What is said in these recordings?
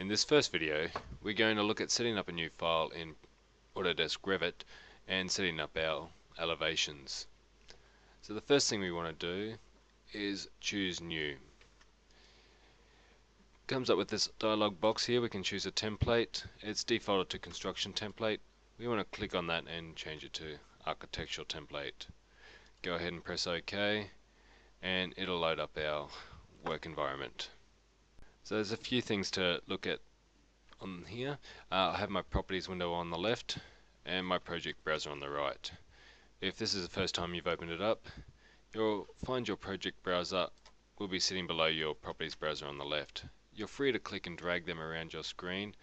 In this first video, we're going to look at setting up a new file in Autodesk Revit and setting up our elevations. So the first thing we want to do is choose New. Comes up with this dialog box here. We can choose a template. It's defaulted to construction template. We want to click on that and change it to architectural template. Go ahead and press OK, and it'll load up our work environment. So there's a few things to look at on here. I have my properties window on the left and my project browser on the right. If this is the first time you've opened it up, you'll find your project browser will be sitting below your properties browser on the left. You're free to click and drag them around your screen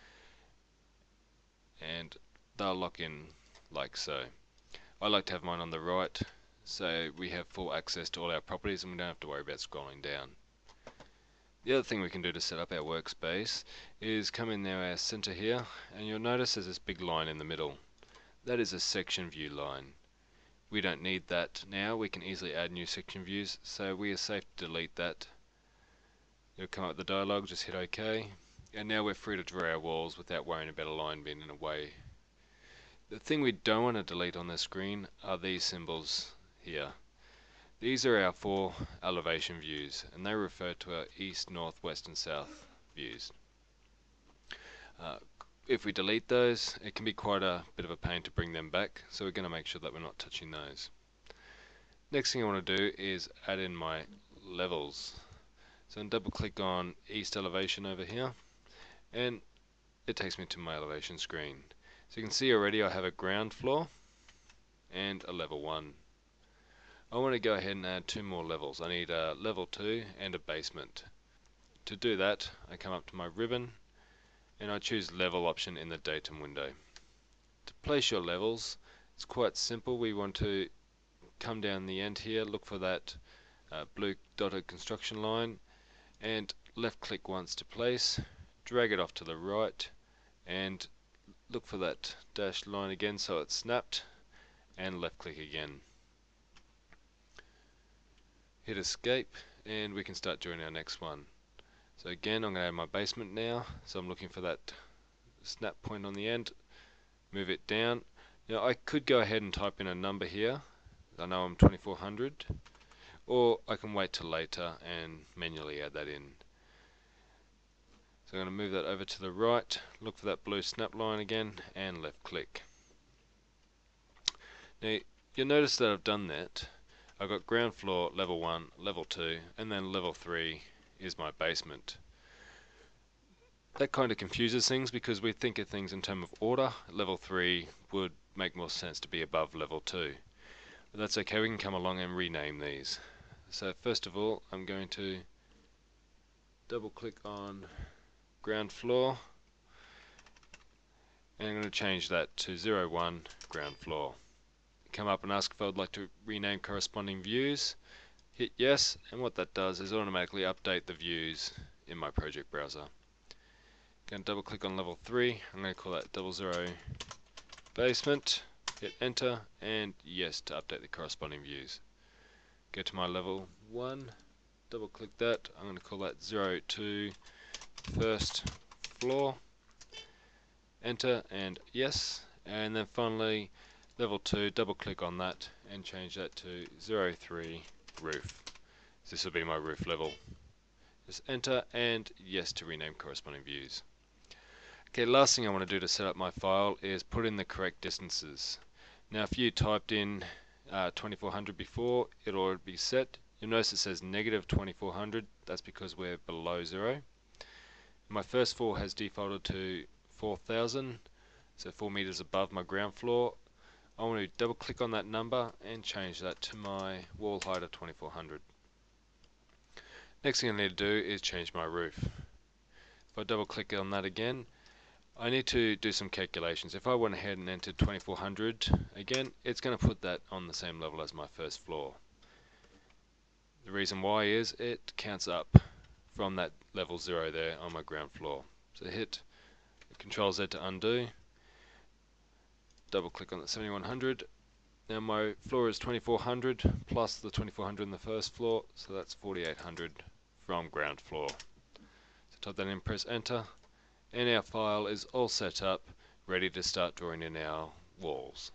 and they'll lock in like so. I like to have mine on the right so we have full access to all our properties and we don't have to worry about scrolling down. The other thing we can do to set up our workspace is come in there, our center here, and you'll notice there's this big line in the middle. That is a section view line. We don't need that now. We can easily add new section views, so we are safe to delete that. You'll come up with the dialog, just hit OK, and now we're free to draw our walls without worrying about a line being in the way. The thing we don't want to delete on the screen are these symbols here. These are our 4 elevation views, and they refer to our east, north, west and south views. If we delete those, it can be quite a bit of a pain to bring them back, so we're going to make sure that we're not touching those. Next thing I want to do is add in my levels. So I'm double click on east elevation over here, and it takes me to my elevation screen. So you can see already I have a ground floor and a level 1. I want to go ahead and add 2 more levels. I need a level 2 and a basement. To do that, I come up to my ribbon and I choose level option in the datum window. To place your levels, it's quite simple. We want to come down the end here, look for that blue dotted construction line and left click once to place, drag it off to the right and look for that dashed line again so it's snapped, and left click again. Hit escape and we can start doing our next one. So again, I'm going to add my basement now, so I'm looking for that snap point on the end, move it down. Now I could go ahead and type in a number here. I know I'm 2400, or I can wait till later and manually add that in. So I'm going to move that over to the right, look for that blue snap line again and left click. Now you'll notice that I've done that. I've got ground floor, level 1, level 2, and then level 3 is my basement. That kind of confuses things because we think of things in terms of order. Level 3 would make more sense to be above level 2. But that's okay, we can come along and rename these. So first of all, I'm going to double click on ground floor, and I'm going to change that to 01 ground floor. Come up and ask if I would like to rename corresponding views. Hit yes, and what that does is automatically update the views in my project browser. Going to double click on level 3, I'm going to call that 00 basement, hit enter and yes to update the corresponding views. Go to my level 1, double click that, I'm going to call that 02 first floor, enter and yes, and then finally level 2, double click on that and change that to 03 roof. So this will be my roof level. Just enter and yes to rename corresponding views. Okay, last thing I want to do to set up my file is put in the correct distances. Now if you typed in 2400 before, it'll already be set. You'll notice it says negative 2400, that's because we're below 0. My first floor has defaulted to 4000, so 4 meters above my ground floor. I want to double click on that number and change that to my wall height of 2400. Next thing I need to do is change my roof. If I double click on that again, I need to do some calculations. If I went ahead and entered 2400 again, it's going to put that on the same level as my first floor. The reason why is it counts up from that level 0 there on my ground floor. So hit Control Z to undo. Double click on the 7100. Now my floor is 2400 plus the 2400 in the first floor, so that's 4800 from ground floor. So type that in, press enter, and our file is all set up, ready to start drawing in our walls.